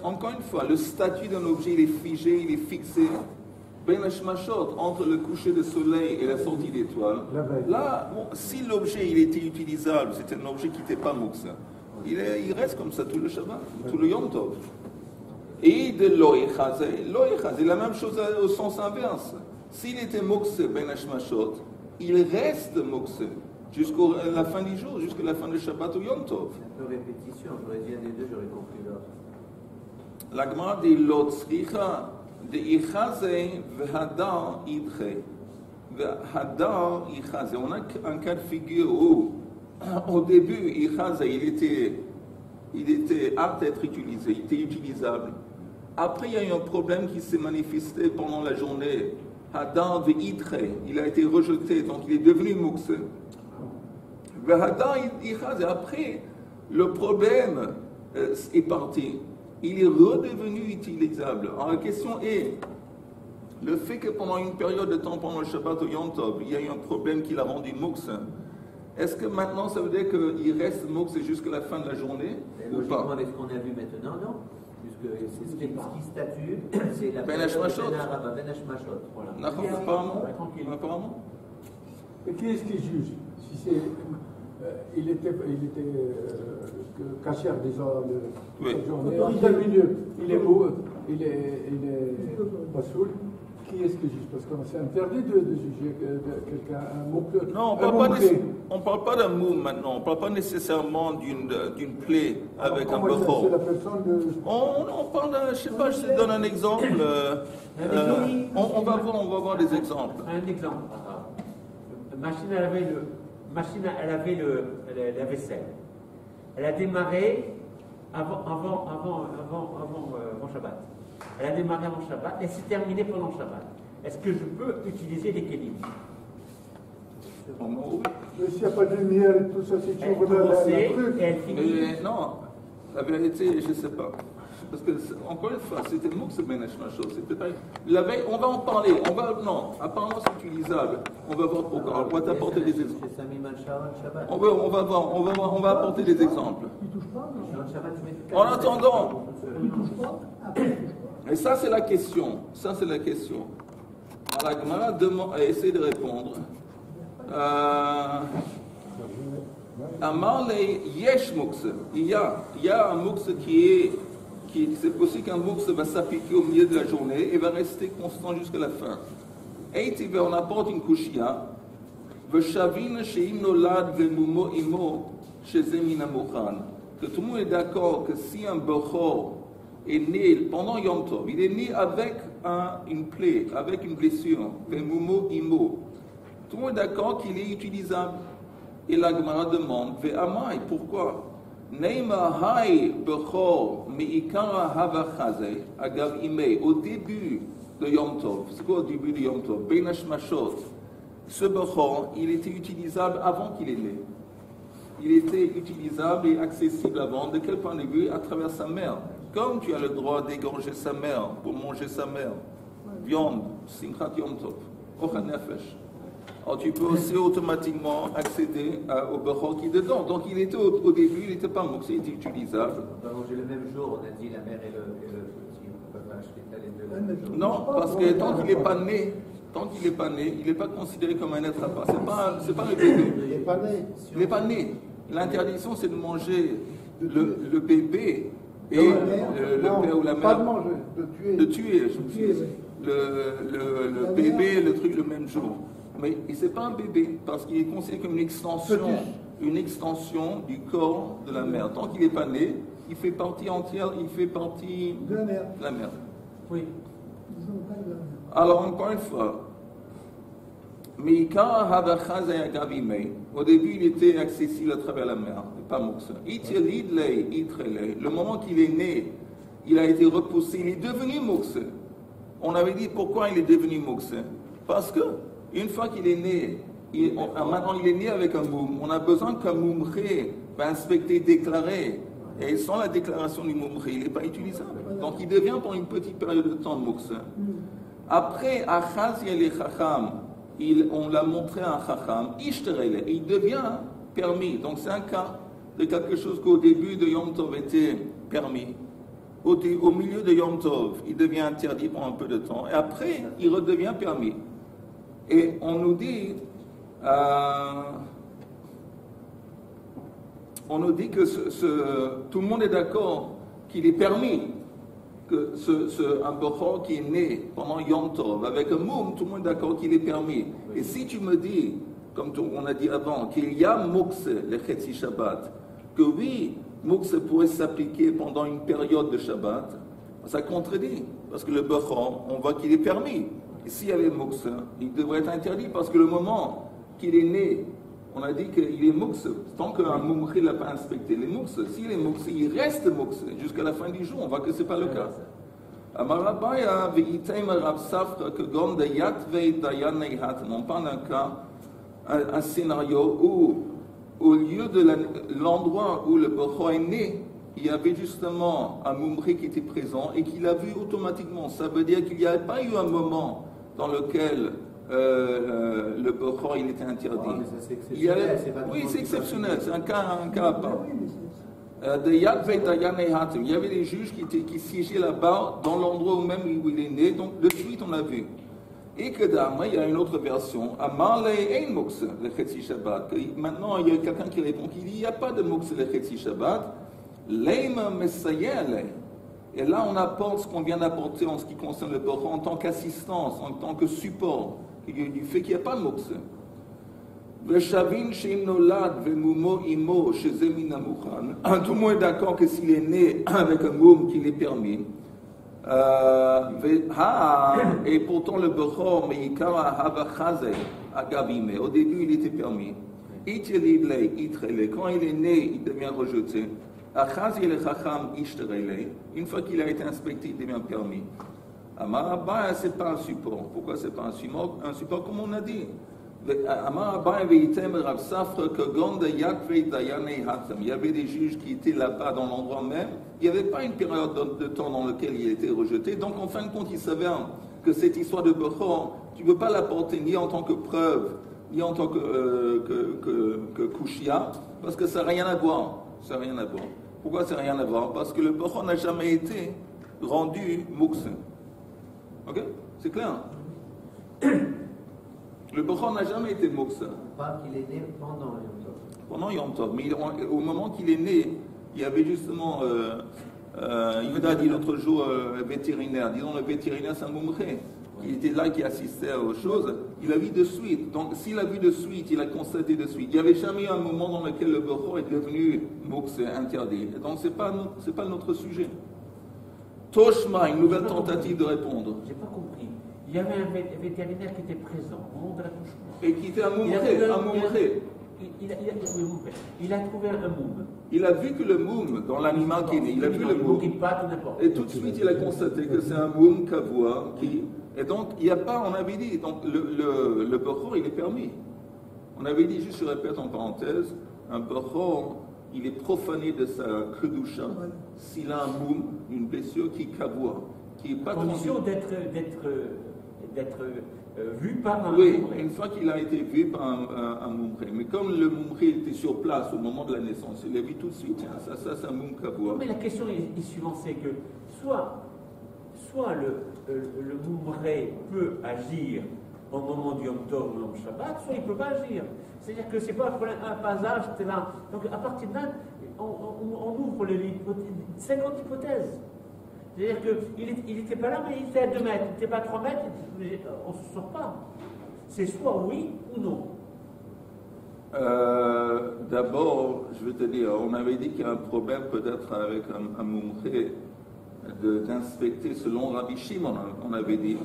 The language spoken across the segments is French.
Encore une fois, le statut d'un objet il est figé, il est fixé. Entre le coucher du soleil et la sortie d'étoiles, là, bon, si l'objet il était utilisable, c'était un objet qui n'était pas muksa, il reste comme ça tout le Shabbat, tout le Yom Tov. Et de l'oïchazé, la même chose au sens inverse. S'il était muksa ben hashmashot, il reste muksa jusqu'à la fin du jour, jusqu'à la fin du Shabbat ou Yom Tov. Un peu répétition, j'aurais dit un des deux, j'aurais compris l'autre. La Gemara dit l'otzricha. De Ichazé v'hadar idche. V'hadar Ichazé. On a un cas de figure où, au début, Ichazé, il était apte à être utilisé, il était utilisable. Après, il y a eu un problème qui s'est manifesté pendant la journée. Hadar v'idche. Il a été rejeté, donc il est devenu mukse. V'hadar Ichazé. Après, le problème est parti. Il est redevenu utilisable. Alors la question est, le fait que pendant une période de temps, pendant le Shabbat ou Yom Tov, il y a eu un problème qui l'a rendu mukse, est-ce que maintenant ça veut dire qu'il reste mukse jusqu'à la fin de la journée ou pas? Avec ce qu'on a vu maintenant, non? Puisque c'est ce qui statue, c'est la Ben Hashmashot. Ben Hashmashot. Voilà. Apparemment. Et qui est-ce qui juge? Si c'est... il était cachère déjà cette journée. Il est beau, il est pas saoul. Qui est-ce qui juge? Parce que c'est interdit de juger quelqu'un un mot. Non, on ne parle pas d'un mot maintenant. On ne parle pas nécessairement d'une plaie avec un bechor. On parle d'un, je ne sais pas, je te donne un exemple. On va voir des exemples. Un exemple. Machine, elle avait la vaisselle. Elle a démarré avant Shabbat. Elle a démarré avant Shabbat et s'est terminée pendant Shabbat. Est-ce que je peux utiliser les kélim? Mais s'il n'y a pas de lumière et tout ça, c'est toujours la truc. Et elle finit. Non, la vérité, je ne sais pas. Parce que, encore une fois, c'était mou que ce ben hashmashot. La veille, on va en parler. Non, apparemment c'est utilisable. On va voir pourquoi. On va t'apporter des exemples. On va voir, on va apporter des exemples. En attendant. Et ça, c'est la question. Alors, la Gemara a essayé de répondre. Amarle yesh mukse. Il y a un mukse c'est possible qu'un mukse va s'appliquer au milieu de la journée et va rester constant jusqu'à la fin. Et on apporte une kushia. V'shavin she'im nolad ve'mumo imo she'zemina mochan. Que tout le monde est d'accord que si un bechor est né pendant Yom Tov, il est né avec une plaie, avec une blessure, ve'mumo imo. Tout le monde est d'accord qu'il est utilisable. Et la Gemara demande, ve'amai, pourquoi? Neima hai bechor me'ikara havachaze agav imei. Au début de Yom Tov, c'est quoi au début de Yom Tov? Ben hashmashot. Ce bechor, il était utilisable avant qu'il est né. Il était utilisable et accessible avant. De quel point de vue? À travers sa mère. Comme tu as le droit d'égorger sa mère pour manger sa mère. Viande, simchat Yom Tov, ochan nefesh. Alors tu peux aussi automatiquement accéder au bechor qui est dedans. Donc il était au début, il n'était pas moxé, il était utilisable. On va manger le même jour, on a dit la mère et le petit. On ne peut pas acheter les deux le même jour. Non, parce que tant qu'il n'est pas né, il n'est pas considéré comme un être à part. C'est pas le bébé. Il n'est pas né. L'interdiction, c'est de manger le bébé et le père ou la mère. Pas de manger, de tuer. Le bébé et le truc le même jour. Mais ce n'est pas un bébé, parce qu'il est considéré comme une extension du corps de la mère. Tant qu'il n'est pas né, il fait partie entière, il fait partie de la mère. Oui. Alors, encore une fois, au début, il était accessible à travers la mer, pas Moksa. Le moment qu'il est né, il a été repoussé, il est devenu Moksa. On avait dit pourquoi il est devenu Moksa. Parce que, une fois qu'il est né, maintenant il est né avec un moum, on a besoin qu'un moumré va inspecter, déclarer. Et sans la déclaration du moumré, il n'est pas utilisable. Donc il devient pour une petite période de temps Moksa. Après, Achaz Yale Chacham, on l'a montré à un Chacham, il devient permis. Donc c'est un cas. de quelque chose qu'au début de Yom Tov était permis. Au milieu de Yom Tov, il devient interdit pour un peu de temps, et après, il redevient permis. Et on nous dit que tout le monde est d'accord qu'il est permis que un Bechor qui est né pendant Yom Tov avec un moum, tout le monde est d'accord qu'il est permis. Et si tu me dis, comme on a dit avant, qu'il y a Mukse, le Chetzi Shabbat, que oui, Mukse pourrait s'appliquer pendant une période de Shabbat, ça contredit, parce que le Bechor, on voit qu'il est permis. Et s'il y avait Mukse, il devrait être interdit, parce que le moment qu'il est né, on a dit qu'il est Mukse. Tant qu'un Mumchi n'a pas inspecté les Mukse, s'il est Mukse, il reste Mukse jusqu'à la fin du jour. On voit que ce n'est pas le cas. On parle d'un cas, un scénario où, au lieu de l'endroit où le Bechor est né, il y avait justement un Mumchi qui était présent et qui l'a vu automatiquement. Ça veut dire qu'il n'y avait pas eu un moment dans lequel le Bechor il était interdit. Oui, c'est exceptionnel, c'est un cas à part. Il y avait des juges qui siégeaient là-bas, dans l'endroit où même où il est né, donc de suite on l'a vu. Et que d'âme, il y a une autre version, le Chetzi Shabbat. Maintenant, il y a quelqu'un qui répond qu'il dit il n'y a pas de Mukse le Chetzi Shabbat, et là on apporte ce qu'on vient d'apporter en ce qui concerne le Bechor en tant qu'assistance, en tant que support, du fait qu'il n'y a pas de Mukse. Tout le monde est d'accord que s'il est né avec un moum qu'il est permis. Et pourtant le Bechor, au début il était permis. Quand il est né, il devient rejeté. Une fois qu'il a été inspecté, il devient permis. C'est pas un support. Pourquoi c'est pas un support? Comme on a dit. Il y avait des juges qui étaient là-bas dans l'endroit même. Il n'y avait pas une période de temps dans laquelle il était rejeté. Donc en fin de compte, il s'avère que cette histoire de Bechor, tu ne peux pas l'apporter ni en tant que preuve, ni en tant que Kushia, parce que ça n'a rien à voir. Ça n'a rien à voir. Pourquoi ça n'a rien à voir? Parce que le Bechor n'a jamais été rendu Mukse. Ok? C'est clair? Le Bechor n'a jamais été Mukse. Pas qu'il est né pendant Yom Tov. Pendant Yom Tov. Mais au moment qu'il est né, il y avait justement, il a dit l'autre jour, vétérinaire. Disons, le vétérinaire, c'est un Mumche. Il était là, qui assistait aux choses. Il a vu de suite. Donc, s'il a vu de suite, il a constaté de suite. Il n'y avait jamais eu un moment dans lequel le Bechor est devenu Mukse, interdit. Donc, ce n'est pas notre sujet. Toshma, une nouvelle tentative de répondre. J'ai pas compris. Il y avait un vétérinaire qui était présent au moment de l'accouchement. Et qui était un Mumche. Il a trouvé un moum. Il a vu que le moum, dans l'animal qui est né, il a vu le moum. Et tout de suite, il a constaté que c'est un moum kavua qui. Et donc, il n'y a pas, on avait dit, donc le Bechor, il est permis. On avait dit, juste je répète en parenthèse, un Bechor, il est profané de sa kedusha s'il a un moum, une blessure qui est kavua, qui n'est pas condition d'être vu par un oui, moumré. Une fois qu'il a été vu par un moumré. Mais comme le moumré était sur place au moment de la naissance, il l'a vu tout de suite. Ça c'est un moum kavua. Mais la question est suivante, c'est que soit le moumré peut agir au moment du Yom Tov ou Yom Shabbat, soit il ne peut pas agir. C'est-à-dire que ce n'est pas un passage, c'est là. Donc à partir de là, on ouvre 50 hypothèses. C'est-à-dire qu'il n'était pas là, mais il était à 2 mètres. Il n'était pas à 3 mètres, on ne se sort pas. C'est soit oui ou non. D'abord, je vais te dire, on avait dit qu'il y a un problème peut-être avec un moumré d'inspecter, selon Rabbi Shimon, on avait dit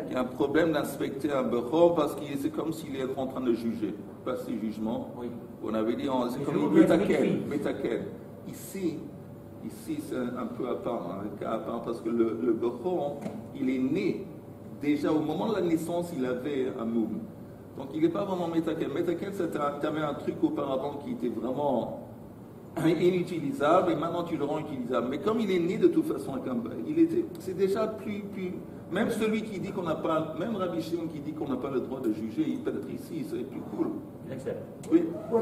qu'il y a un problème d'inspecter un Bechor parce que c'est comme s'il est en train de juger, passer jugement. Oui. On avait dit, c'est comme Metakel. Ici, c'est un peu à part, un cas à part, parce que le Bechor, il est né, déjà au moment de la naissance, il avait un moum. Donc il n'est pas vraiment Metakel. Metakel, tu avais un truc auparavant qui était vraiment inutilisable et maintenant tu le rends utilisable. Mais comme il est né de toute façon avec un c'est déjà plus. Même celui qui dit qu'on n'a pas, même Rabbi Shimon qui dit qu'on n'a pas le droit de juger, il peut être ici, c'est plus cool. Oui. Ouais,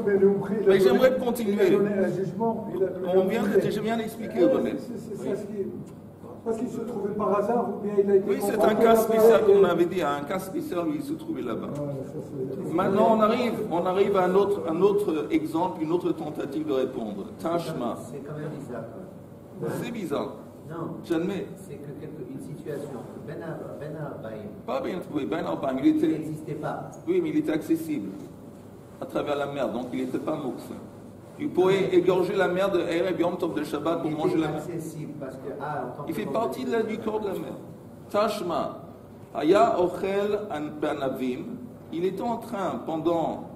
mais j'aimerais continuer. Il a donné un jugement. Je viens d'expliquer, René. C'est ça ce qui est. Parce qu'il se trouvait par hasard ou bien il a été. Oui, c'est un cas spécial, comme on avait dit, un cas spécial où il se trouvait là-bas. Maintenant, on arrive à un autre exemple, une autre tentative de répondre. Tashma. C'est quand même bizarre. C'est bizarre. Non. J'admets. C'est que une situation. Ben Arbaïm. Pas bien, oui, Ben Arbaïm. Il n'existait pas. Oui, mais il était accessible à travers la mer, donc il n'était pas moux. Tu pourrais égorger la mer de Erev Yom Tov de Shabbat pour manger la mer. Parce que, il fait partie du corps de la mer. Tashma. Aya Ochel Banavim. Il était en train, pendant,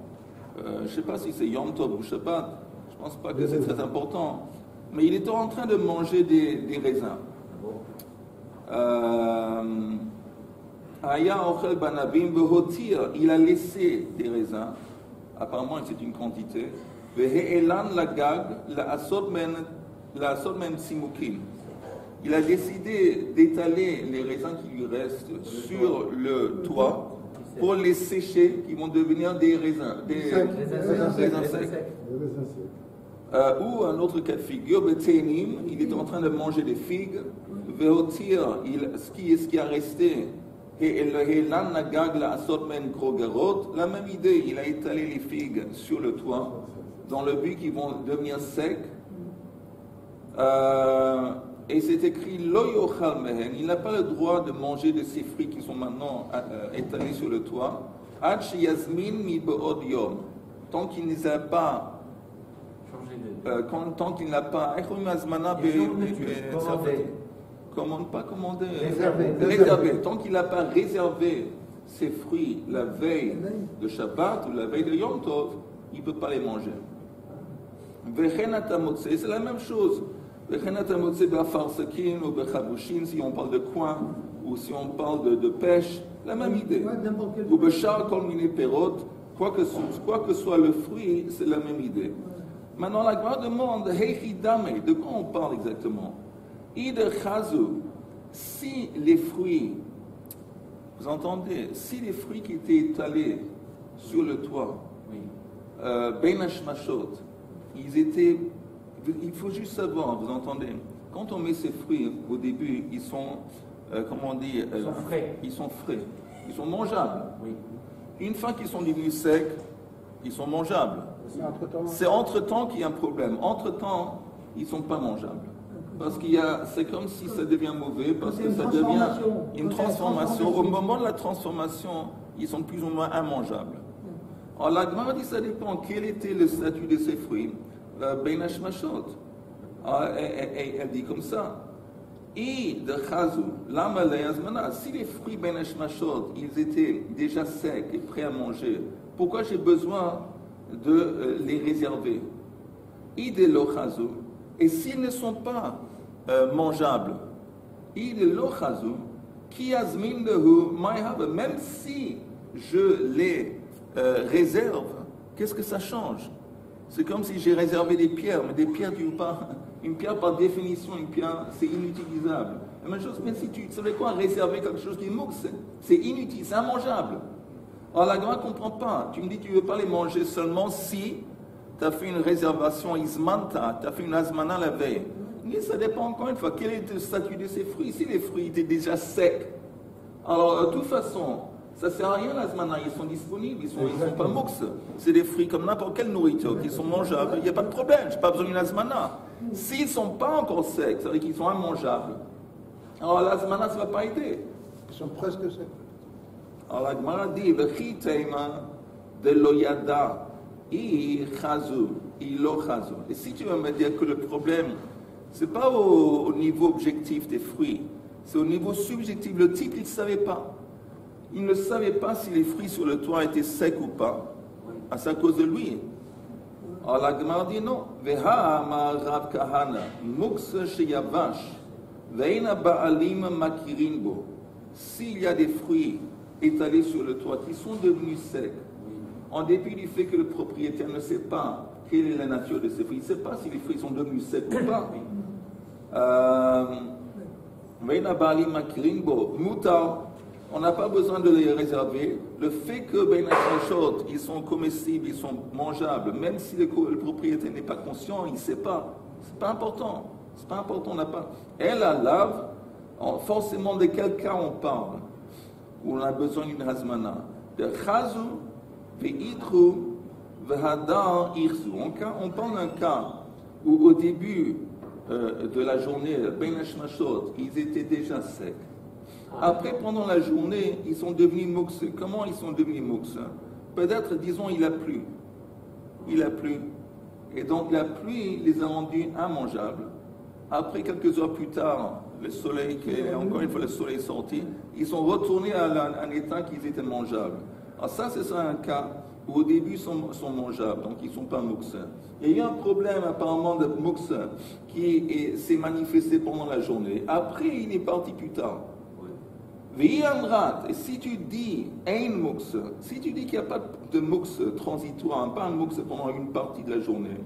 je ne sais pas si c'est Yom Tov ou Shabbat, je ne pense pas que c'est très important, mais il était en train de manger des raisins. Aya Ochel Banavim Behotir. Il a laissé des raisins. Apparemment, c'est une quantité. Il a décidé d'étaler les raisins qui lui restent sur le toit pour les sécher, qui vont devenir des raisins, des raisins secs. Ou un autre cas de figure, il est en train de manger des figues, ce qui a resté, la même idée, il a étalé les figues sur le toit, dans le but qu'ils vont devenir secs. Et c'est écrit Lo yochal mehen, il n'a pas le droit de manger de ces fruits qui sont maintenant étalés sur le toit. Ad sheyazmin mi be'od yom, tant qu'il ne les a pas tant qu'il n'a pas réservé, tant qu'il n'a pas réservé ses fruits la veille de Shabbat ou la veille de Yom Tov, il ne peut pas les manger. C'est la même chose. Si on parle de coin ou si on parle de pêche, la même idée. Ou quoi que soit le fruit, c'est la même idée. Maintenant, la Gemara demande, de quoi on parle exactement? Si les fruits, vous entendez, si les fruits qui étaient étalés sur le toit, Ben Hashmashot, il faut juste savoir, vous entendez, quand on met ces fruits au début, ils sont, comment on dit, ils sont frais, ils sont mangeables. Oui. Une fois qu'ils sont devenus secs, ils sont mangeables. C'est entre-temps qu'il y a un problème. Entre-temps, ils ne sont pas mangeables. Parce c'est comme si ça devient mauvais, parce que ça devient une transformation. Au moment de la transformation, ils sont plus ou moins immangeables. Alors la Gemara dit ça dépend. Quel était le statut de ces fruits? Ben Hashmashot. Elle dit comme ça. Et de Chazou, si les fruits Ben Hashmashot, ils étaient déjà secs et prêts à manger, pourquoi j'ai besoin de les réserver? Et de l'Ochazou, et s'ils ne sont pas mangeables, et de l'Ochazou, qui azmin de même si je les réserve, qu'est-ce que ça change? C'est comme si j'ai réservé des pierres, mais des pierres, une pierre par définition, une pierre, c'est inutilisable. La même chose, mais si tu savais quoi, réserver quelque chose qui est mouk, c'est inutile, c'est immangeable. Alors la Gemara ne comprend pas. Tu me dis que tu ne veux pas les manger seulement si tu as fait une réservation ismanta, tu as fait une azmana la veille. Mais ça dépend encore une fois, quel est le statut de ces fruits? Si les fruits étaient déjà secs, alors de toute façon, ça ne sert à rien l'azmana, ils sont disponibles, ils ne sont pas moux. C'est des fruits comme n'importe quelle nourriture qui sont mangeables, il n'y a pas de problème, je n'ai pas besoin d'une azmana. S'ils ne sont pas encore secs, ça veut dire qu'ils sont immangeables, alors l'azmana, ça ne va pas aider. Ils sont presque secs. Alors la Gemara dit, le chitema de l'oyada, i chazou, i lo chazou. Et si tu vas me dire que le problème, ce n'est pas au niveau objectif des fruits, c'est au niveau subjectif. Le type, il ne savait pas. Il ne savait pas si les fruits sur le toit étaient secs ou pas, à cause de lui. Alors la Gemara dit non. Veha amar Rav Kahana, mux sheyavash, veina ba'alim makirin bo. S'il y a des fruits étalés sur le toit qui sont devenus secs, en dépit du fait que le propriétaire ne sait pas quelle est la nature de ces fruits. Il ne sait pas si les fruits sont devenus secs ou pas. On n'a pas besoin de les réserver. Le fait que ils sont comestibles, ils sont mangeables, même si le propriétaire n'est pas conscient, il ne sait pas. C'est pas important. C'est pas important, on n'a pas. Elle la lave, forcément de quel cas on parle, où on a besoin d'une hazmana. De chazu, ve'idru, ve'hadar, irzu. On parle d'un cas où au début de la journée, ben hashmashot, ils étaient déjà secs. Après, pendant la journée, ils sont devenus mouks. Comment ils sont devenus mouks? Peut-être, disons, il a plu. Il a plu. Et donc la pluie les a rendus immangeables. Après, quelques heures plus tard, le soleil, encore une fois le soleil est sorti, ils sont retournés à un état qu'ils étaient mangeables. Alors ça, c'est ça un cas où au début ils sont mangeables, donc ils ne sont pas mouks. Il y a eu un problème apparemment de mouks qui s'est manifesté pendant la journée. Après, il est parti plus tard. Et si tu dis un mouks, si tu dis qu'il n'y a pas de mouks transitoire, pas un mouks pendant une partie de la journée,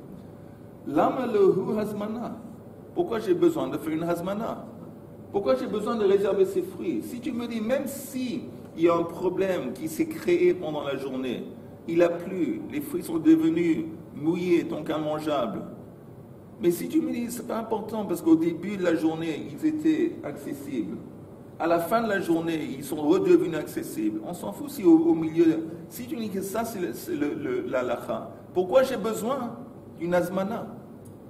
lama lehu hazmana. Pourquoi j'ai besoin de faire une hazmana? Pourquoi j'ai besoin de réserver ces fruits? Si tu me dis, même si il y a un problème qui s'est créé pendant la journée, il a plu, les fruits sont devenus mouillés, donc immangeables. Mais si tu me dis, c'est pas important parce qu'au début de la journée, ils étaient accessibles. À la fin de la journée, ils sont redevenus accessibles. On s'en fout si au milieu... Si tu dis que ça, c'est la lacha, pourquoi j'ai besoin d'une azmana?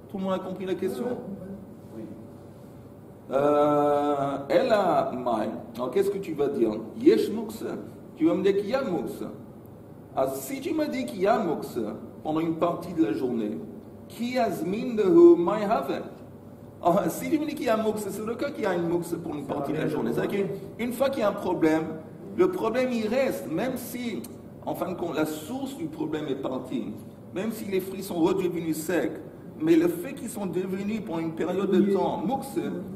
Tout le monde a compris la question? Elle a maï. Alors qu'est-ce que tu vas dire? Yesh mouks. Tu vas me dire qu'il y a mouks. Alors si tu me dis qu'il y a mouks pendant une partie de la journée, qui azmin de maï have? Alors, si tu me dis qu'il y a un mouks, c'est le cas qu'il y a une mouks pour une partie de la journée. C'est-à-dire qu'une fois qu'il y a un problème, le problème il reste, même si, en fin de compte, la source du problème est partie, même si les fruits sont redevenus secs, mais le fait qu'ils sont devenus pendant une période de temps mouks,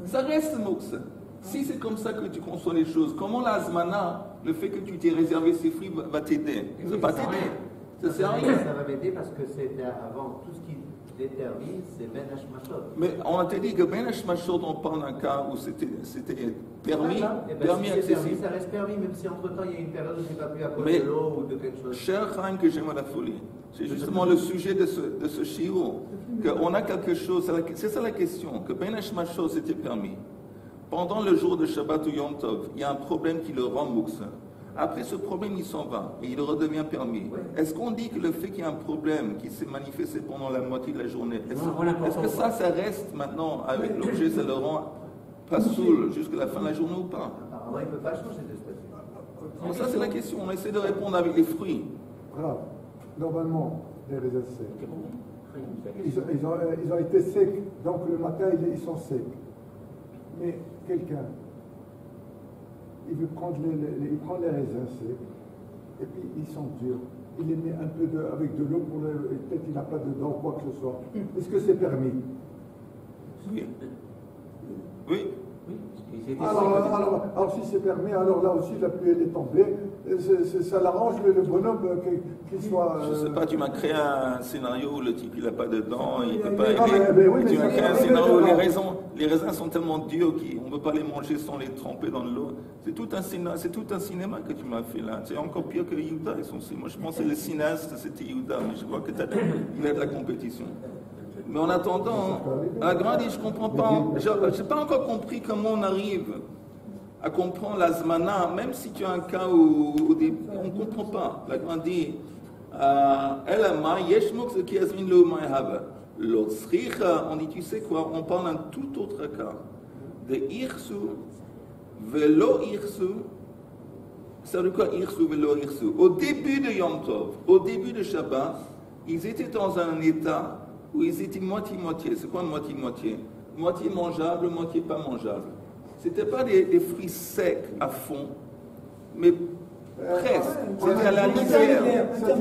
ça reste mouks. Si c'est comme ça que tu conçois les choses, comment l'azmana, le fait que tu t'es réservé ces fruits va t'aider? Ça ne va pas t'aider. Ça sert à rien. Ça va m'aider parce que c'était avant tout ce qui détermine, c'est Ben Hashmashot. Mais on a dit que Ben Hashmashot, on parle d'un cas où c'était permis, permis accessible. Ça reste permis, même si entre-temps il y a une période où je n'ai pas pu à cause de l'eau ou de quelque chose. Cher Chaim, que j'aime à la folie, c'est justement le sujet de ce shiur, qu'on a quelque chose, c'est ça la question, que Ben Hashmashot c'était permis. Pendant le jour de Shabbat ou Yom Tov, il y a un problème qui le rend mouks. Après ce problème, il s'en va et il redevient permis. Est-ce qu'on dit que le fait qu'il y a un problème qui s'est manifesté pendant la moitié de la journée, est-ce que ça reste maintenant avec l'objet, ça le rend pas saoul jusqu'à la fin de la journée ou pas? Apparemment, il ne peut pas changer de statut. Donc ça, c'est la question. On essaie de répondre avec les fruits. Grave. Normalement, les raisins secs, ils ont été secs, donc le matin, ils sont secs. Mais quelqu'un, il veut prendre il prend les raisins secs, et puis ils sont durs. Il les met un peu avec de l'eau, peut-être qu'il n'a pas de dents, quoi que ce soit. Est-ce que c'est permis? Oui. Oui. Alors si c'est permis, alors là aussi la pluie elle est tombée, ça l'arrange le bonhomme qu'il soit... Je ne sais pas, tu m'as créé un scénario où le type il n'a pas de dents, il ne peut pas aimer. Tu m'as créé un scénario où les raisins sont tellement durs qu'on ne peut pas les manger sans les tremper dans l'eau. C'est tout un cinéma que tu m'as fait là. C'est encore pire que Yehuda. Moi je pensais que le cinéaste c'était Yehuda, mais je vois qu'il a de la compétition. Mais en attendant, à Grandi, je ne comprends pas. Je n'ai pas encore compris comment on arrive à comprendre la zmana, même si tu as un cas où on ne comprend pas. La Grandi, on dit, tu sais quoi, on parle d'un tout autre cas. De irsu, velo irsu. Ça veut dire quoi, irsu, velo irsu? Au début de Yom Tov, au début de Shabbat, ils étaient dans un état où ils étaient moitié-moitié. C'est quoi moitié-moitié? Moitié mangeable, moitié pas mangeable. Ce n'étaient pas des fruits secs à fond, mais presque. C'était à la lisière.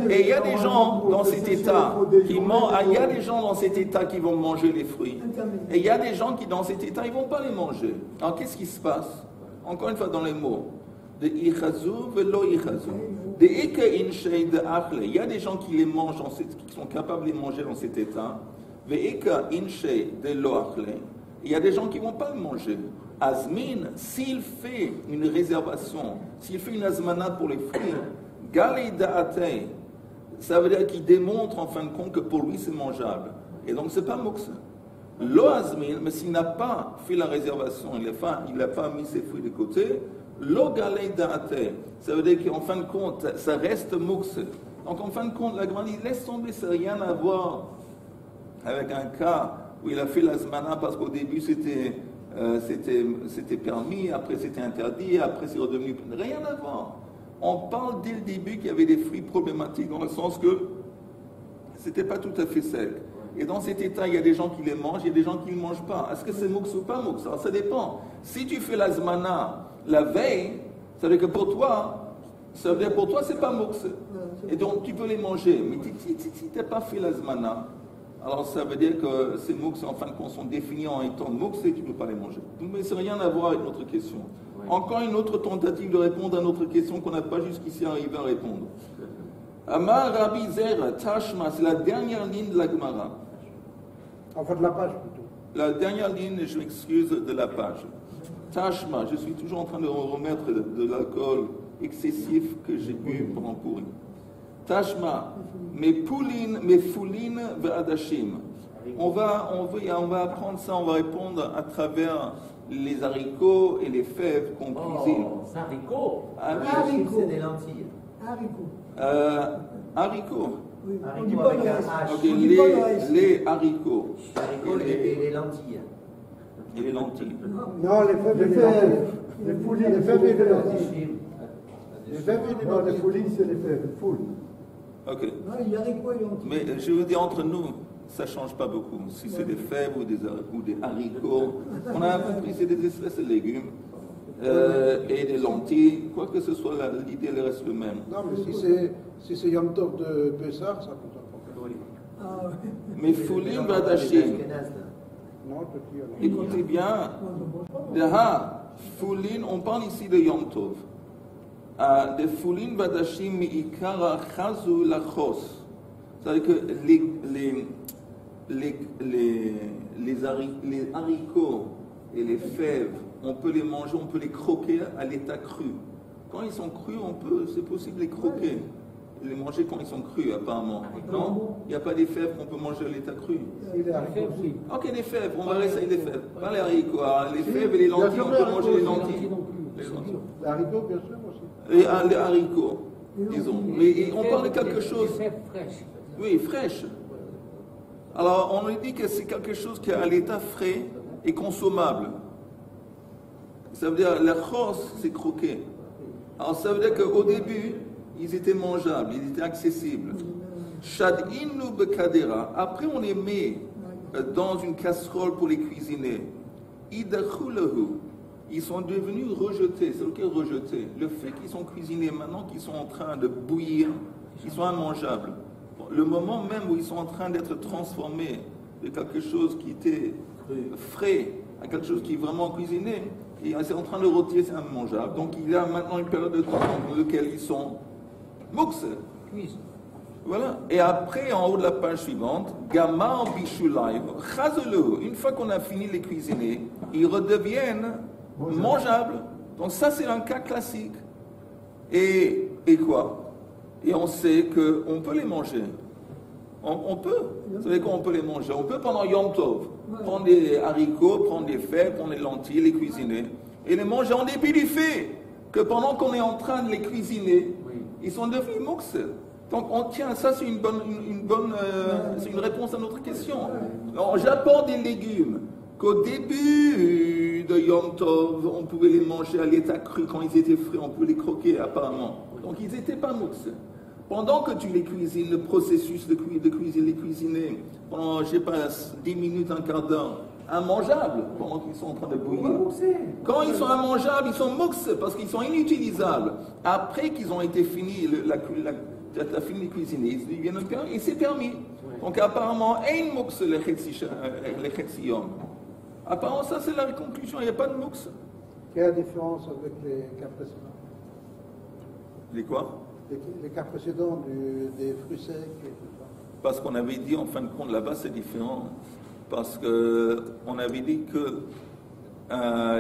Et il y a des gens dans cet état qui mangent, il y a des gens dans cet état qui vont manger les fruits. Et il y a des gens qui dans cet état, ils ne vont pas les manger. Alors qu'est-ce qui se passe? Encore une fois dans les mots. De ichazu velo ichazu. Il y a des gens qui les mangent, qui sont capables de les manger dans cet état. Il y a des gens qui ne vont pas le manger. Azmin, s'il fait une réservation, s'il fait une azmana pour les fruits, Galei Da'atei, ça veut dire qu'il démontre en fin de compte que pour lui c'est mangeable. Et donc c'est pas mukse. Lo azmin, mais s'il n'a pas fait la réservation, il n'a pas mis ses fruits de côté, lo Galei Da'atei, ça veut dire qu'en fin de compte, ça reste mukse. Donc en fin de compte, la grande dit, laisse tomber, ça n'a rien à voir avec un cas où il a fait l'azmana parce qu'au début c'était permis, après c'était interdit, après c'est redevenu... Rien à voir. On parle dès le début qu'il y avait des fruits problématiques dans le sens que c'était pas tout à fait sec. Et dans cet état, il y a des gens qui les mangent, il y a des gens qui ne le mangent pas. Est-ce que c'est mukse ou pas mukse? Alors ça dépend. Si tu fais l'azmana la veille, ça veut dire que pour toi, c'est pas mukse. Et donc tu peux les manger. Mais si tu n'as pas fait l'azmana, alors ça veut dire que ces mukse, en fin de compte, sont définis en étant mukse et tu ne peux pas les manger. Mais ça n'a rien à voir avec notre question. Oui. Encore une autre tentative de répondre à notre question qu'on n'a pas jusqu'ici arrivé à répondre. Amar Rabbi Zer, Tashma, c'est la dernière ligne de la Gemara. Enfin de la page plutôt. La dernière ligne, je m'excuse, de la page. Tashma, je suis toujours en train de remettre de l'alcool excessif que j'ai bu pendant Purim. Tashma, mes foulines ve'adashim. On va apprendre ça, on va répondre à travers les haricots et les fèves qu'on cuisine. C'est haricots. Haricots. C'est des lentilles. Haricots. Oui. Haricots avec un H. Okay, les haricots. Haricots et les lentilles. Et les lentilles. Non, les fèves et les lentilles. Les foulines, les fèves et les lentilles. Les fèves et les lentilles. Non, les foulines, c'est les fèves, les foules. Ok. Non, il y a haricots et lentilles. Mais je veux dire, entre nous, ça ne change pas beaucoup. Si c'est des fèves ou des haricots, on a compris, c'est des espèces de légumes. Et des lentilles, quoi que ce soit, l'idée elle reste le même. Non, mais si c'est Yom Tov de Pessah, ça compte un problème. Ah, oui. Mais Foulim Vadashim. Non, petit. Écoutez bien, Foulin, on parle ici de Yom Tov. De Foulin Vadashim Mi'ikara Chazu Lachos. C'est-à-dire que les haricots et les fèves, on peut les manger, on peut les croquer à l'état cru. Quand ils sont crus, c'est possible de les croquer. Les manger quand ils sont crus, apparemment. Non? Il n'y a pas des fèves qu'on peut manger à l'état cru. Ok, les fèves, on va rester avec les fèves. Pas les haricots. Les fèves et les lentilles, on peut manger les lentilles. Les haricots, bien sûr, aussi. Les haricots, disons. Mais on parle de quelque chose... Des fèves fraîches. Oui, fraîches. Alors, on nous dit que c'est quelque chose qui est à l'état frais et consommable. Ça veut dire, la chos, c'est croquer. Alors, ça veut dire qu'au début, ils étaient mangeables, ils étaient accessibles. Shad'inu bekadera. Après, on les met dans une casserole pour les cuisiner. Idachulahu. Ils sont devenus rejetés. C'est lequel rejetés? Le fait qu'ils sont cuisinés maintenant, qu'ils sont en train de bouillir, ils sont immangeables. Le moment même où ils sont en train d'être transformés de quelque chose qui était frais à quelque chose qui est vraiment cuisiné, et c'est en train de rôtir, c'est immangeable. Donc il y a maintenant une période de temps dans laquelle ils sont mukse. Voilà. Et après, en haut de la page suivante, Gamar Bishulaïv, Chazelu, une fois qu'on a fini de les cuisiner, ils redeviennent mangeables. Donc ça, c'est un cas classique. Et quoi? Et on sait qu'on peut les manger. On peut. Vous savez qu'on peut les manger. On peut pendant Yom Tov prendre des haricots, prendre des fèves, prendre des lentilles, les cuisiner. Et les manger en dépit du fait que pendant qu'on est en train de les cuisiner, ils sont devenus mukse. Donc on tient, ça c'est c'est une réponse à notre question. J'apporte des légumes qu'au début de Yom Tov, on pouvait les manger à l'état cru quand ils étaient frais, on pouvait les croquer apparemment. Donc ils n'étaient pas mukse. Pendant que tu les cuisines, le processus de cuisiner pendant, je sais pas, 10 minutes, un quart d'heure, immangeables pendant qu'ils sont en train de bouillir. Quand ils sont immangeables, ils sont mukse parce qu'ils sont inutilisables. Après qu'ils ont été finis, tu as fini de cuisiner, ils viennent et c'est permis. Donc apparemment, un mukse le chetziyom. Apparemment, ça c'est la conclusion, il n'y a pas de mukse. Quelle est la différence avec les cas précédents? Les quoi? les cas précédents des fruits secs et tout ça. Parce qu'on avait dit, en fin de compte, là-bas, c'est différent. Parce qu'on avait dit que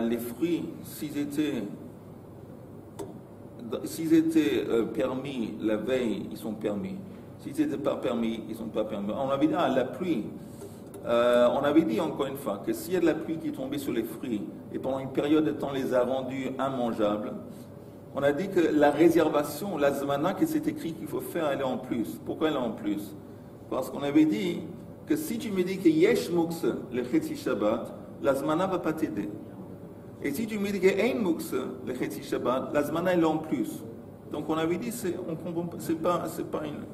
les fruits, s'ils étaient permis la veille, ils sont permis. S'ils n'étaient pas permis, ils ne sont pas permis. On avait dit, la pluie. On avait dit encore une fois que s'il y a de la pluie qui est tombée sur les fruits et pendant une période de temps les a rendus immangeables, on a dit que la réservation, la zmana, que c'est écrit qu'il faut faire, elle est en plus. Pourquoi elle est en plus? Parce qu'on avait dit que si tu me dis que yesh mukse, le chetzi Shabbat, la zmana ne va pas t'aider. Et si tu me dis que ein mukse, le chetzi Shabbat, la zmana elle est en plus. Donc on avait dit, c'est pas une...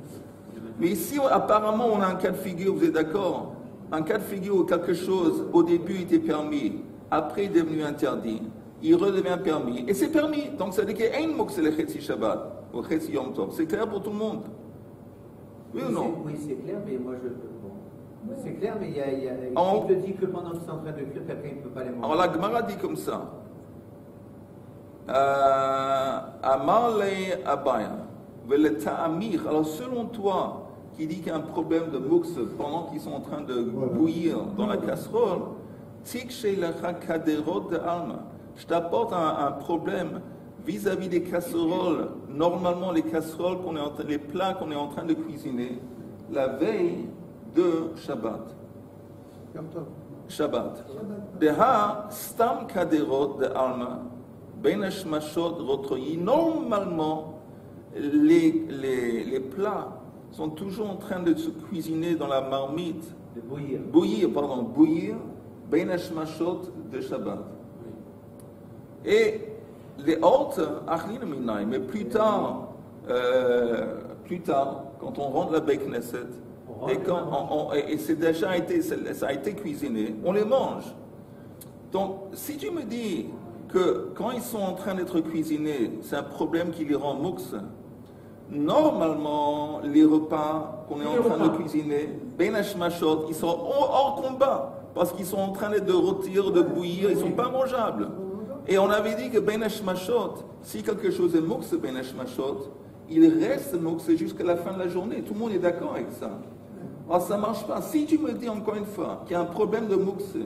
Mais ici, apparemment, on a un cas de figure, vous êtes d'accord? Un cas de figure où quelque chose, au début, était permis, après, est devenu interdit. Il redevient permis, et c'est permis. Donc, ça veut dire qu'il y a un mot que c'est le Chetzi Shabbat, ou Chetzi Yom Tov. C'est clair pour tout le monde? Oui ou non? Oui, c'est clair, mais moi je... Bon. C'est clair, mais il te dit que pendant que c'est en train de cuire, quelqu'un ne peut pas les manger. Alors, la Gemara dit comme ça. Amar le Abaya, vele ta'amir. Alors, selon toi, qui dit qu'il y a un problème de mouks pendant qu'ils sont en train de bouillir dans la casserole, je t'apporte un problème vis-à-vis des casseroles. Normalement, les casseroles, les plats qu'on est en train de cuisiner la veille de Shabbat. Shabbat. Deha stam kaderot de alma ben hashmashot rotroyi. Normalement, les plats sont toujours en train de se cuisiner dans la marmite, de bouillir, bouillir, ben hashmashot de Shabbat. Et les autres, mais plus tard, quand on rentre la Beit Knesset, et ça a été cuisiné, on les mange. Donc, si tu me dis que quand ils sont en train d'être cuisinés, c'est un problème qui les rend mouks, normalement, les repas qu'on est en train de cuisiner, ben hashmashot, ils sont hors combat, parce qu'ils sont en train de rôtir, de bouillir, ils ne sont pas mangeables. Et on avait dit que ben hashmashot, si quelque chose est mouks, ben hashmashot, il reste mouks jusqu'à la fin de la journée. Tout le monde est d'accord avec ça. Alors ça ne marche pas. Si tu me dis encore une fois qu'il y a un problème de mouks,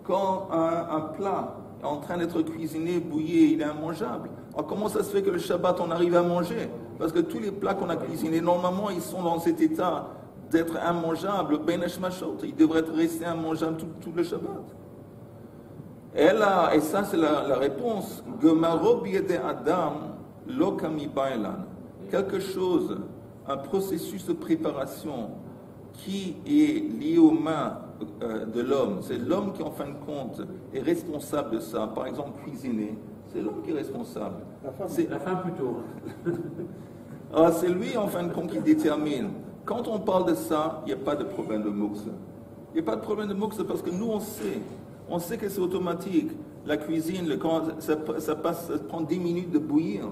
quand un plat est en train d'être cuisiné, bouilli, il est immangeable, alors comment ça se fait que le Shabbat on arrive à manger? Parce que tous les plats qu'on a cuisinés, normalement, ils sont dans cet état d'être immangeables, ben hashmashot. Ils devraient rester immangeables tout le Shabbat. Et ça, c'est la réponse. Gemaro biede Adam, lo kami baelan. Quelque chose, un processus de préparation qui est lié aux mains de l'homme. C'est l'homme qui, en fin de compte, est responsable de ça. Par exemple, cuisiner. C'est l'homme qui est responsable. La femme plutôt. Alors, c'est lui, en fin de compte, qui détermine. Quand on parle de ça, il n'y a pas de problème de mouks. Il n'y a pas de problème de mouks parce que nous, on sait. On sait que c'est automatique. La cuisine, ça prend 10 minutes de bouillir.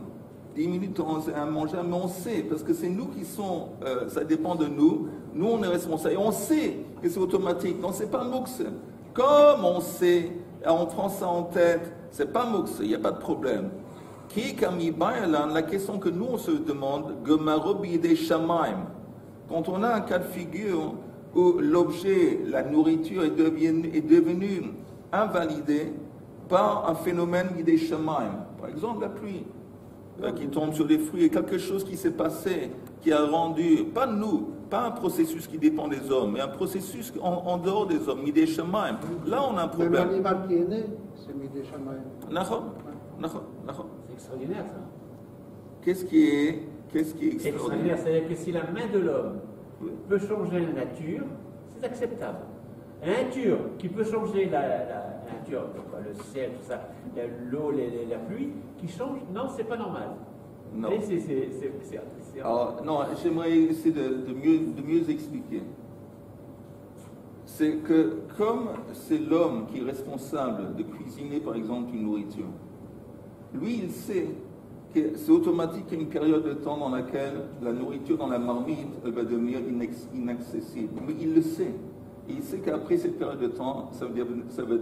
10 minutes, c'est immangeable, mais on sait, parce que c'est nous qui sommes, ça dépend de nous. Nous, on est responsables. Et on sait que c'est automatique. Donc, c'est pas mouks. Comme on sait, on prend ça en tête, c'est pas mouks, il n'y a pas de problème. La question que nous, on se demande, quand on a un cas de figure où l'objet, la nourriture est devenue invalidée par un phénomène des shamaim. Par exemple, la pluie qui tombe sur les fruits et quelque chose qui s'est passé, qui a rendu, pas nous, pas un processus qui dépend des hommes, mais un processus en dehors des hommes, des shamaim. Là, on a un problème. Même l'animal qui est né, c'est mis des shamaim. C'est extraordinaire ça. Qu'est-ce qui est extraordinaire? C'est-à-dire que si la main de l'homme peut changer la nature, c'est acceptable. La nature qui peut changer la nature, le ciel, tout ça, l'eau, la pluie, qui change, non, c'est pas normal. Non. Et Alors, non, j'aimerais essayer de mieux expliquer. C'est que comme c'est l'homme qui est responsable de cuisiner, par exemple, une nourriture, lui, il sait que c'est automatique qu'il y a une période de temps dans laquelle la nourriture dans la marmite, elle va devenir inaccessible. Mais il le sait. Et il sait qu'après cette période de temps, ça va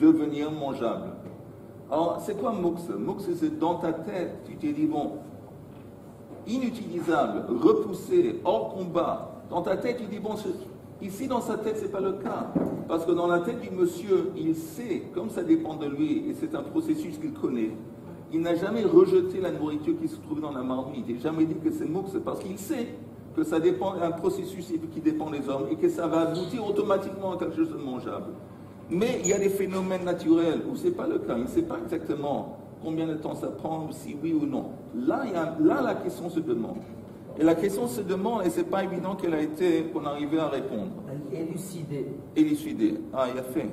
devenir mangeable. Alors, c'est quoi mouks? Mouks, c'est dans ta tête. Tu t'es dit, bon, inutilisable, repoussé, hors combat, dans ta tête, tu dis, bon, ici dans sa tête, ce n'est pas le cas. Parce que dans la tête du monsieur, il sait, comme ça dépend de lui, et c'est un processus qu'il connaît, il n'a jamais rejeté la nourriture qui se trouve dans la marmite. Il n'a jamais dit que c'est mouxe, parce qu'il sait que ça dépend d'un processus qui dépend des hommes et que ça va aboutir automatiquement à quelque chose de mangeable. Mais il y a des phénomènes naturels où ce n'est pas le cas. Il ne sait pas exactement combien de temps ça prend, si oui ou non. Là, la question se demande. Et la question se demande, et ce n'est pas évident qu'on arrivait à répondre. Élucider. Ah, il a fait.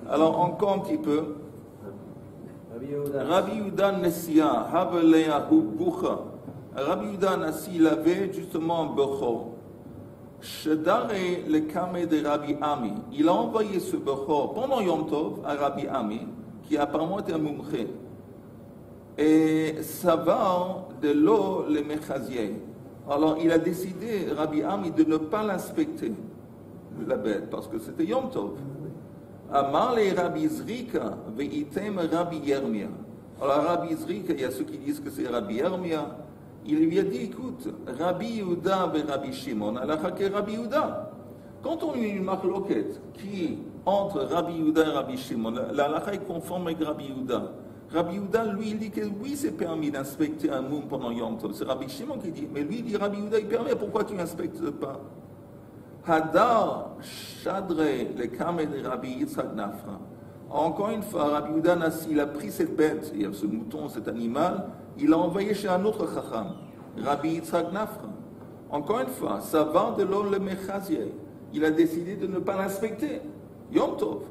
Alors, encore un petit peu. Rabbi Yehuda Nessia, Haveleahu Bucha. Rabbi Yehuda Nessia, il avait justement un Bechor. Shedare le Kame de Rabbi Ami. Il a envoyé ce Bechor pendant Yom Tov à Rabbi Ami, qui apparemment était un mumche. Et ça va de l'eau le Mechazier. Alors il a décidé, Rabbi Ami, de ne pas l'inspecter, la bête, parce que c'était Yom Tov. Amar le Rabbi Zrika, veitem Rabbi Yermia. Alors Rabbi Zrika, il y a ceux qui disent que c'est Rabbi Yermia. Il lui a dit, écoute, Rabbi Yehuda et Rabbi Shimon, alakha que Rabbi Yehuda. Quand on a une marloquette qui entre Rabbi Yehuda et Rabbi Shimon, l'alakha est conforme avec Rabbi Yehuda. Rabbi Yehuda, lui, il dit que oui, c'est permis d'inspecter un moum pendant Yom Tov. C'est Rabbi Shimon qui dit, mais lui, il dit, Rabbi Yehuda, il permet, pourquoi tu n'inspectes pas? Hadar Shadre, le Kame de Rabbi Yitzhak Nafra. Encore une fois, Rabbi Yehuda Nassi, il a pris cette bête, ce mouton, cet animal, il l'a envoyé chez un autre chacham, Rabbi Yitzhak Nafra. Encore une fois, ça va de l'eau le Mechazier. Il a décidé de ne pas l'inspecter. Yom Tov.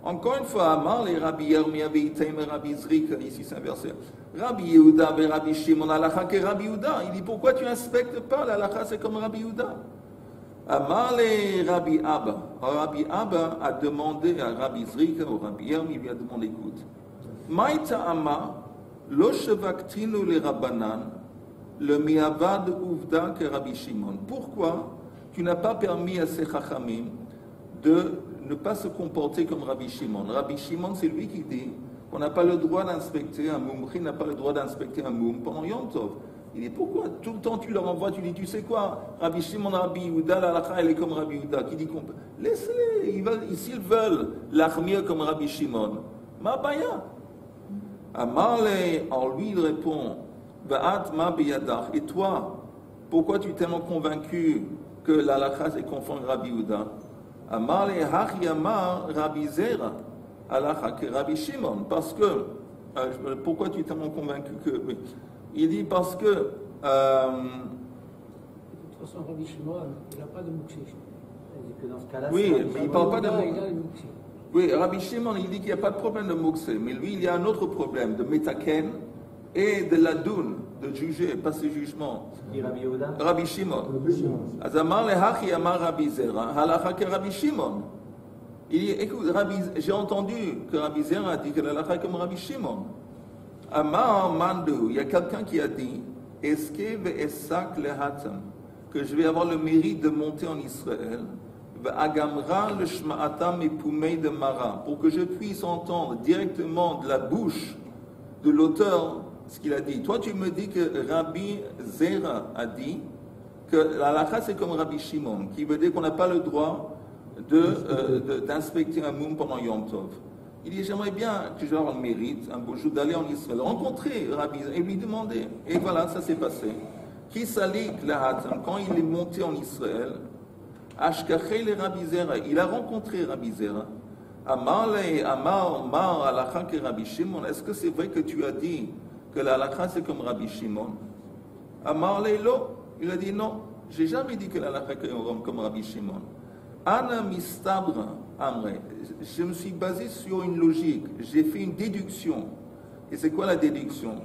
Encore une fois, Amar les Rabbi Yermia veitem et Rabbi Zrika, ici c'est inversé. Rabbi Yehuda et Rabbi Shimon, alakha que Rabbi Yehuda. Il dit, pourquoi tu n'inspectes pas? L'alakha c'est comme Rabbi Yehuda. Amar les Rabbi Abba. Rabbi Abba a demandé à Rabbi Zrika, ou Rabbi Yermia, il lui a demandé, écoute, Maïta Amma, lo shevaktinu le Rabbanan, le miavad uvda que Rabbi Shimon. Pourquoi tu n'as pas permis à ces chachamim de ne pas se comporter comme Rabbi Shimon? Rabbi Shimon, c'est lui qui dit qu'on n'a pas le droit d'inspecter un moum, qui n'a pas le droit d'inspecter un moum pendant Yom Tov. Il dit, pourquoi tout le temps tu leur envoies, tu dis, tu sais quoi, Rabbi Shimon, Rabbi Yehuda, la halakha, elle est comme Rabbi Yehuda, qui dit qu'on peut. Laisse-les, s'ils veulent l'armir comme Rabbi Shimon, ma baya. Amarle, alors lui il répond, Va'at ma biyadach, et toi, pourquoi tu es tellement convaincu que la halakha est conforme à Rabbi Yehuda? Amarle, hach yamar Rabbi Zera, halakha que Rabbi Shimon, parce que, pourquoi tu es tellement convaincu que, oui. Il dit parce que. De toute façon, Rabbi Shimon, il n'a pas de mouxé. Oui, mais il ne parle pas de mouxé. Oui, Rabbi Shimon, il dit qu'il n'y a pas de problème de mouxé, mais lui, il y a un autre problème de métaken et de ladoun, de juger, passer jugement. Rabbi Shimon. Azamar le hachi amar Rabbi Zera, halakha que Rabbi Shimon. Il dit, écoute, j'ai entendu que Rabbi Zera a dit que l'halakha est comme Rabbi Shimon. Amar Mandu, il y a quelqu'un qui a dit Eske ve'esak lehatam, que je vais avoir le mérite de monter en Israël, ve'agamra le shma'atam epumei de Mara, pour que je puisse entendre directement de la bouche de l'auteur ce qu'il a dit. Toi, tu me dis que Rabbi Zera a dit que la halakha c'est comme Rabbi Shimon, qui veut dire qu'on n'a pas le droit d'inspecter un moum pendant Yom Tov. Il dit, j'aimerais bien que je avoir le mérite, un beau jour, d'aller en Israël, rencontrer Rabbi et lui demander. Et voilà, ça s'est passé. Qui salik la hatam, quand il est monté en Israël, ashkachei le Rabbi Zera, il a rencontré Rabbi Zera. Amar halakha que Rabbi Shimon, est-ce que c'est vrai que tu as dit que la halakha c'est comme Rabbi Shimon? Amar lo, il a dit non, j'ai jamais dit que la halakha est comme Rabbi Shimon. Ana mistabra amre. Je me suis basé sur une logique. J'ai fait une déduction. Et c'est quoi la déduction?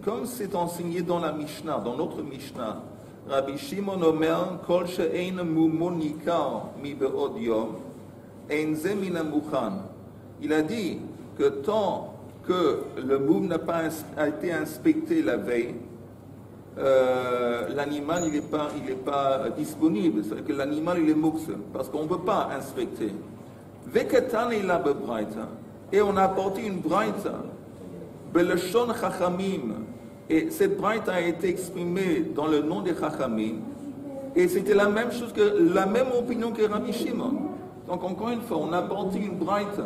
Comme c'est enseigné dans la Mishnah, dans notre Mishnah, Rabbi Shimon Omer, Kol she'ein mumon nikar mi be'od yom, ein ze min mukhan. Il a dit que tant que le moum n'a pas été inspecté la veille, l'animal il est pas disponible, c'est-à-dire que l'animal il est mouxe, parce qu'on ne peut pas inspecter. Et on a apporté une braïta Belashon Chachamim. Et cette braïta a été exprimée dans le nom des Chachamim. Et c'était la même chose la même opinion que Rabbi Shimon. Donc encore une fois, on a apporté une braïta.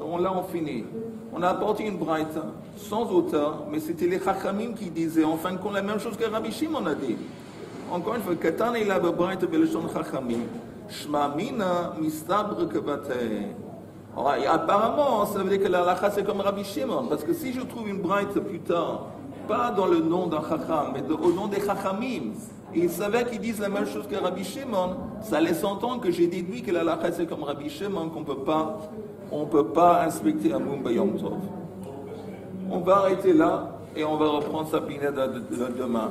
On finit. On a apporté une braïta sans auteur, mais c'était les Chachamim qui disaient en fin de compte la même chose que Rabbi Shimon a dit. Encore une fois, Katan il a braïta belashon Chachamim. Shma mina mistabre kavate. Apparemment, ça veut dire que la halakha c'est comme Rabbi Shimon, parce que si je trouve une braïta plus tard, pas dans le nom d'un Chacham, mais au nom des Chachamim, et il savait qu'ils disent la même chose que Rabbi Shimon, ça laisse entendre que j'ai déduit que la halakha c'est comme Rabbi Shimon, qu'on ne peut pas inspecter un Moum Bayom Tov. On va arrêter là et on va reprendre sa pinède demain.